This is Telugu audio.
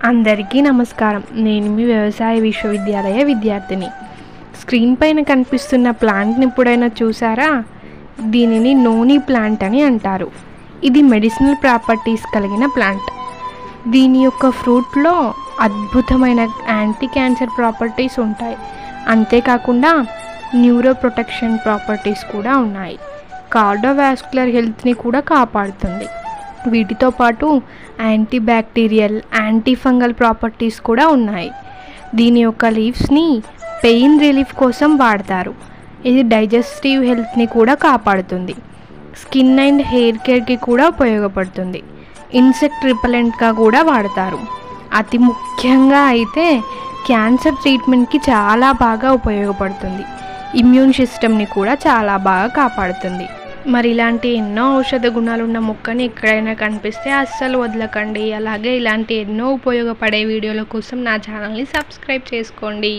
అందరికీ నమస్కారం. నేను మీ వ్యవసాయ విశ్వవిద్యాలయ విద్యార్థిని. స్క్రీన్ పైన కనిపిస్తున్న ప్లాంట్ని ఎప్పుడైనా చూసారా? దీనిని నోని ప్లాంట్ అని అంటారు. ఇది మెడిసినల్ ప్రాపర్టీస్ కలిగిన ప్లాంట్. దీని యొక్క ఫ్రూట్లో అద్భుతమైన యాంటీ క్యాన్సర్ ప్రాపర్టీస్ ఉంటాయి. అంతేకాకుండా న్యూరో ప్రొటెక్షన్ ప్రాపర్టీస్ కూడా ఉన్నాయి. కార్డియోవాస్కులర్ హెల్త్ని కూడా కాపాడుతుంది. వీటితో పాటు anti bacterial, anti fungal properties కూడా ఉన్నాయి. దీని యొక్క లీవ్స్ని పెయిన్ రిలీఫ్ కోసం వాడతారు. ఇది డైజెస్టివ్ హెల్త్ని కూడా కాపాడుతుంది. స్కిన్ అండ్ హెయిర్ కేర్కి కూడా ఉపయోగపడుతుంది. ఇన్సెక్ట్ రిపెలెంట్గా కూడా వాడతారు. అతి ముఖ్యంగా అయితే క్యాన్సర్ ట్రీట్మెంట్కి చాలా బాగా ఉపయోగపడుతుంది. ఇమ్యూన్ సిస్టమ్ని కూడా చాలా బాగా కాపాడుతుంది. మరి ఇలాంటి ఎన్నో ఔషధ గుణాలున్న మొక్కని ఎక్కడైనా కనిపిస్తే అస్సలు వదలకండి. అలాగే ఇలాంటి ఎన్నో ఉపయోగపడే వీడియోల కోసం నా ఛానల్ని సబ్స్క్రైబ్ చేసుకోండి.